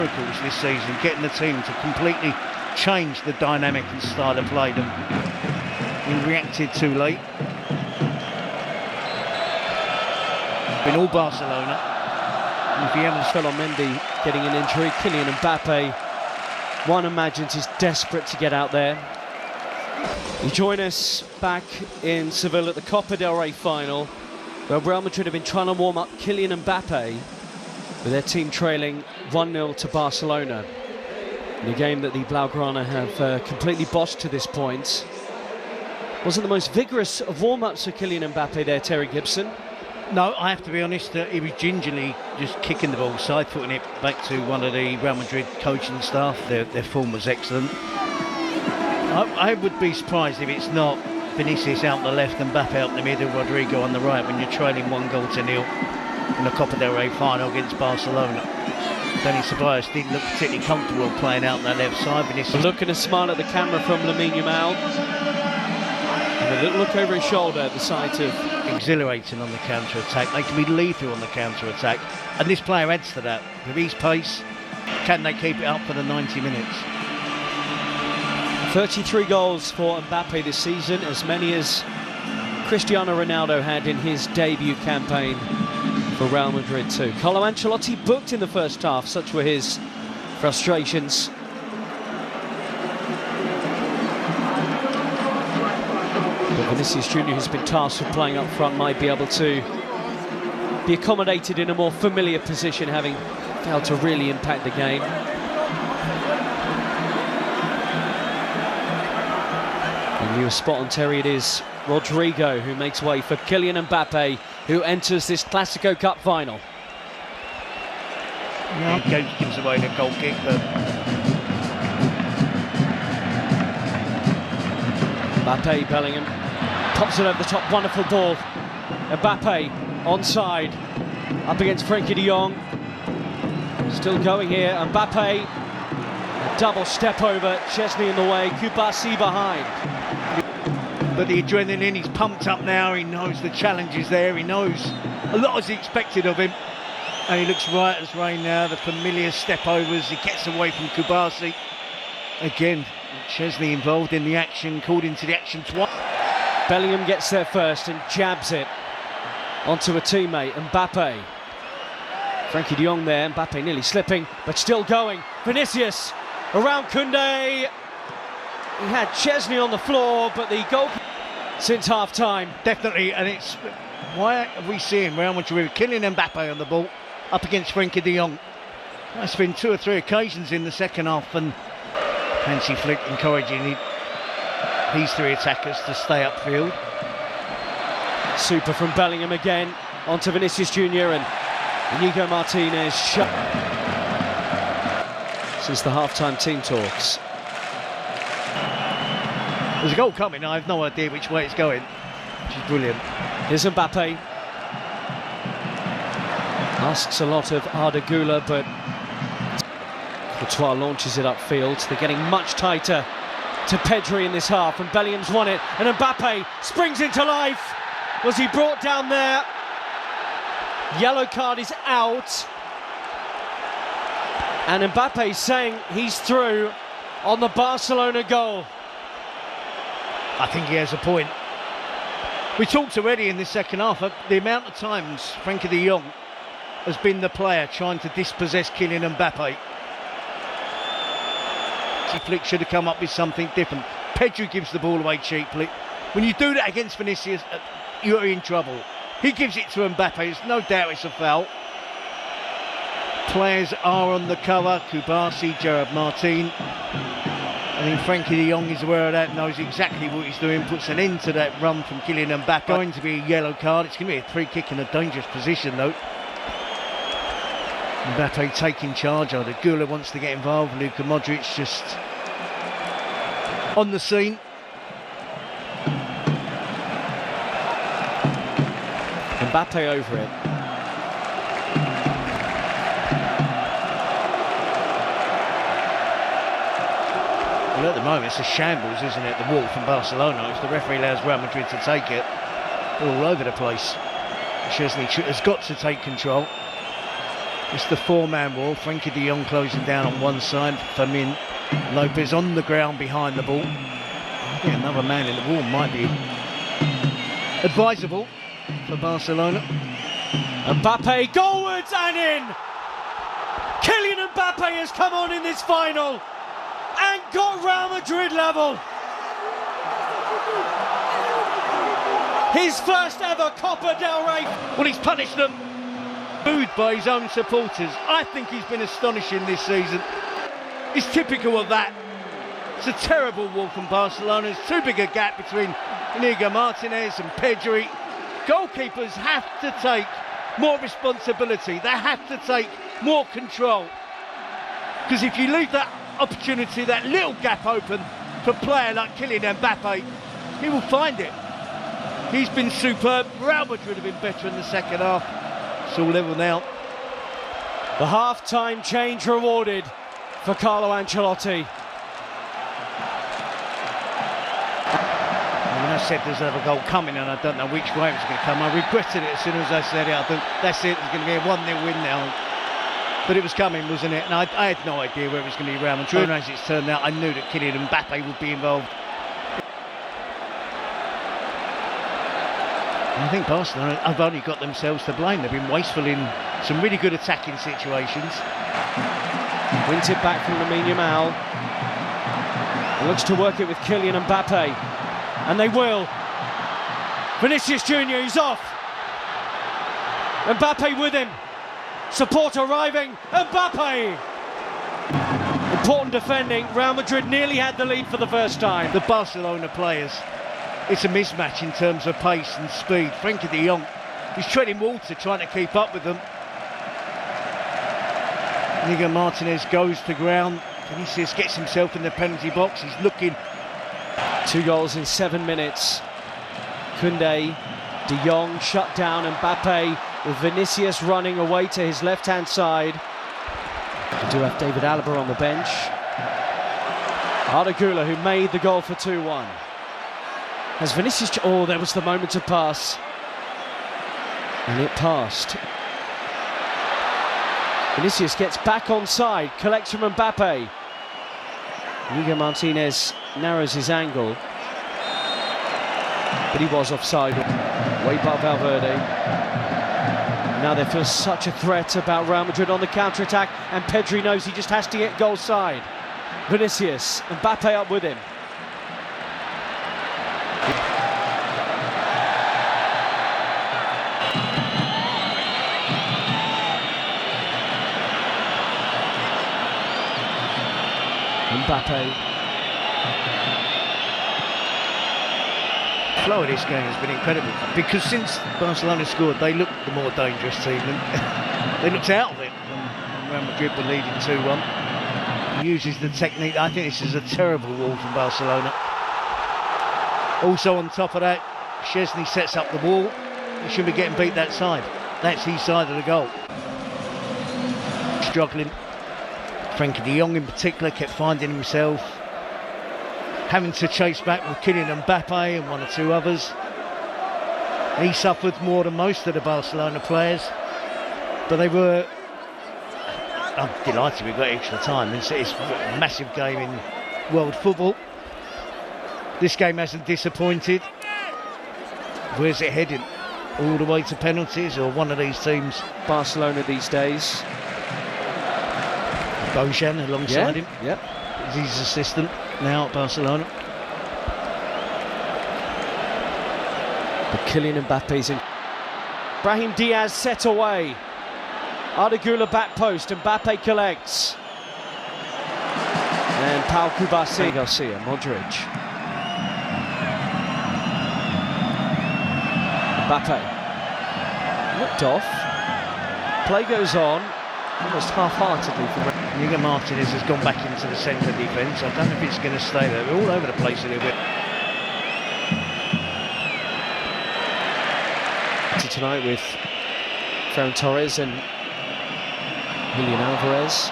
miracles this season, getting the team to completely change the dynamic and style of play. He reacted too late. In all Barcelona. And if you haven't fell on Mendy getting an injury, Kylian Mbappe, one imagines he's desperate to get out there. You join us back in Seville at the Copa del Rey final, where Real Madrid have been trying to warm up Kylian Mbappe with their team trailing 1-0 to Barcelona. In a game that the Blaugrana have completely bossed to this point. Wasn't the most vigorous of warm-ups for Kylian Mbappe there, Terry Gibson. No, I have to be honest, he was gingerly just kicking the ball, side-footing it back to one of the Real Madrid coaching staff. Their form was excellent. I would be surprised if it's not Vinicius out the left and Mbappe out the middle, Rodrigo on the right when you're trailing 1-0 in the Copa del Rey final against Barcelona. Danny Ceballos didn't look particularly comfortable playing out that left side. Vinicius look and a smile at the camera from Lamine Yamal. And a little look over his shoulder at the sight of... exhilarating on the counter-attack. They can be lethal on the counter-attack. And this player adds to that. With his pace, can they keep it up for the 90 minutes? 33 goals for Mbappe this season, as many as Cristiano Ronaldo had in his debut campaign for Real Madrid too. Carlo Ancelotti booked in the first half, such were his frustrations. But Vinicius Junior, who's been tasked with playing up front, might be able to be accommodated in a more familiar position, having failed to really impact the game. And you were spot on, Terry. It is Rodrigo who makes way for Kylian Mbappe, who enters this Clasico Cup final. Yeah. He gives away the goal kick, but Mbappe, Bellingham pops it over the top. Wonderful ball. Mbappe onside, up against Frenkie de Jong. Still going here. Mbappe, a double step over. Chesney in the way. Kubasi behind. But the adrenaline, he's pumped up now. He knows the challenge is there. He knows a lot is expected of him. And he looks right as rain now. The familiar step overs. He gets away from Kubasi. Again, Chesney involved in the action, called into the action twice. Bellingham gets there first and jabs it onto a teammate, Mbappe. Frenkie de Jong there, Mbappe nearly slipping, but still going. Vinicius around Koundé. He had Chesney on the floor, but the goal since half-time. Definitely, and it's... why are we seeing Real Madrid with Kylian Mbappe on the ball up against Frenkie de Jong? That's been 2 or 3 occasions in the second half, and Hansi Flick encouraging these 3 attackers to stay upfield. Super from Bellingham again, onto Vinicius Junior, and Inigo Martinez shot. Since the half-time team talks. There's a goal coming, I have no idea which way it's going, which is brilliant. Here's Mbappe. Asks a lot of Arda Güler, but Courtois launches it upfield. They're getting much tighter to Pedri in this half, and Bellingham's won it, and Mbappe springs into life. Was he brought down there? Yellow card is out. And Mbappe saying he's through on the Barcelona goal. I think he has a point. We talked already in the second half of the amount of times Frenkie de Jong has been the player trying to dispossess Kylian Mbappe. Flick should have come up with something different. Pedri gives the ball away cheaply. When you do that against Vinicius, you're in trouble. He gives it to Mbappe. There's no doubt it's a foul. Players are on the cover. Kubasi, Gerard Martin. I think Frenkie de Jong is aware of that, knows exactly what he's doing, puts an end to that run from Kylian Mbappe. Going to be a yellow card. It's going to be a free kick in a dangerous position though. Mbappe taking charge. Arda Güler wants to get involved. Luka Modric just on the scene. Mbappe over it. Well, at the moment it's a shambles, isn't it? The wall from Barcelona. If the referee allows Real Madrid to take it, they're all over the place. Chesney has got to take control. It's the four-man wall. Frankie de Jong closing down on one side. Fermin Lopez on the ground behind the ball. I think another man in the wall might be advisable for Barcelona. Mbappe goalwards and in! Kylian Mbappe has come on in this final and got Real Madrid level. His first ever Copa del Rey. Well, he's punished them. Booed by his own supporters. I think he's been astonishing this season. It's typical of that. It's a terrible wall from Barcelona. There's too big a gap between Inigo Martinez and Pedri. Goalkeepers have to take more responsibility. They have to take more control. Because if you leave that opportunity, that little gap open for a player like Kylian Mbappe, he will find it. He's been superb. Real Madrid have been better in the second half. It's all level now. The half-time change rewarded for Carlo Ancelotti. When I said there's another goal coming and I don't know which way it was going to come, I regretted it as soon as I said it. I thought, that's it, it's going to be a 1-0 win now. But it was coming, wasn't it? And I had no idea where it was going to be Real Madrid. And as it's turned out, I knew that Kylian Mbappe would be involved. I think Barcelona have only got themselves to blame. They've been wasteful in some really good attacking situations. Wins it back from Lamine Yamal. Looks to work it with Kylian Mbappe. And they will. Vinicius Junior, he's off. Mbappe with him. Support arriving. Mbappe! Important defending. Real Madrid nearly had the lead for the first time. The Barcelona players, it's a mismatch in terms of pace and speed. Frankie de Jong, he's treading water trying to keep up with them. Inigo Martinez goes to ground. Vinicius gets himself in the penalty box. He's looking. 2 goals in 7 minutes. Koundé, de Jong shut down Mbappe with Vinicius running away to his left-hand side. We do have David Alaba on the bench. Arda Güler, who made the goal for 2-1. As Vinicius... Oh, there was the moment to pass. And it passed. Vinicius gets back onside, collects from Mbappe. Inigo Martinez narrows his angle. But he was offside. Way above Valverde. Now there feels such a threat about Real Madrid on the counter-attack, and Pedri knows he just has to get goal side. Vinicius, Mbappe up with him. Mbappe. The flow of this game has been incredible because since Barcelona scored, they looked the more dangerous team and they looked out of it when Real Madrid were leading 2-1. He uses the technique. I think this is a terrible wall from Barcelona. Also on top of that, Szczesny sets up the wall. He should be getting beat that side. That's his side of the goal. Struggling. Frankie de Jong in particular kept finding himself having to chase back with Kylian Mbappe and 1 or 2 others. He suffered more than most of the Barcelona players, but they were... I'm delighted we got extra time. It's a massive game in world football. This game hasn't disappointed. Where's it heading? All the way to penalties, or one of these teams? Barcelona these days. Bojan alongside him. Yep. He's his assistant now at Barcelona. But Kylian Mbappe's in. Brahim Diaz set away. Arda Güler back post. Mbappe collects. And Pau Kubasi. Garcia, Modric. Mbappe. Looked off. Play goes on. Almost half-heartedly from Inigo Martinez has gone back into the centre defence. I don't know if it's going to stay there. They're all over the place a little bit. Tonight with Ferran Torres and Julian Alvarez.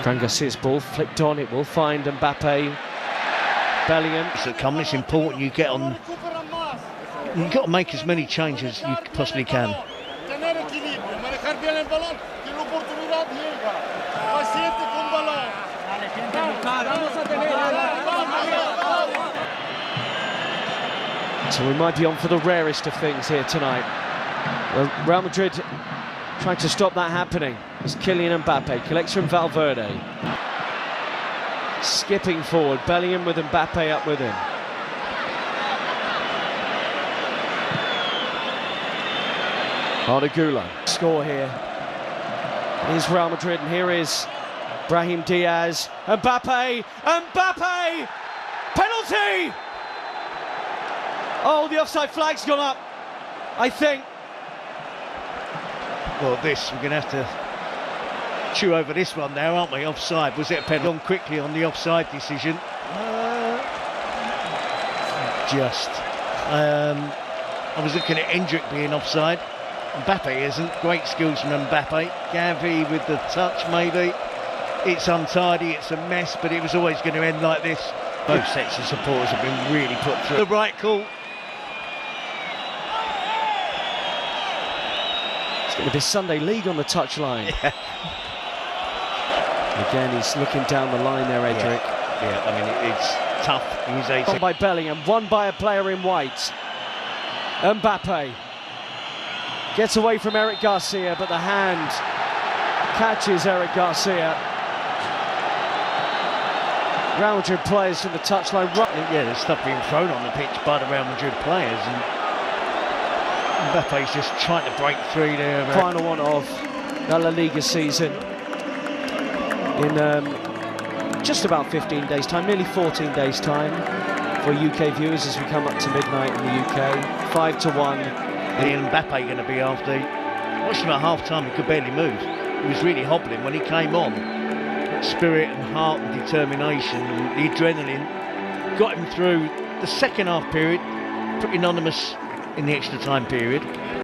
Fran Garcia's ball flicked on. It will find Mbappe. Bellingham. It's important you get on You've got to make as many changes as you possibly can. So we might be on for the rarest of things here tonight. Well, Real Madrid trying to stop that happening. It's Kylian Mbappe, collects from Valverde. Skipping forward, Bellingham with Mbappe up with him. Ardagula score here. Here's Real Madrid, and here is Brahim Diaz. Mbappe! Mbappe! Penalty! Oh, the offside flag's gone up, I think. Well, we're going to have to chew over this one now, aren't we? Offside. Was it a penalty? On quickly on the offside decision. I was looking at Endrick being offside. Mbappe isn't. Great skills from Mbappe. Gavi with the touch, maybe. It's untidy, it's a mess, but it was always going to end like this. Both sets of supporters have been really put through. The right call. It's going to be Sunday League on the touchline. Yeah. Again, he's looking down the line there, Edric. Yeah, I mean, it's tough. He's 18. One by Bellingham, one by a player in white. Mbappe gets away from Eric Garcia, but the hand catches Eric Garcia. Real Madrid players from the touchline. Yeah, there's stuff being thrown on the pitch by the Real Madrid players, and Mbappe's just trying to break through there. Final one of the La Liga season in just about 15 days' time, nearly 14 days' time for UK viewers as we come up to midnight in the UK. 5-1. And Mbappe going to be after. Watched him at half-time, he could barely move. He was really hobbling when he came on. Spirit and heart and determination, the adrenaline got him through the second half period, pretty anonymous in the extra time period.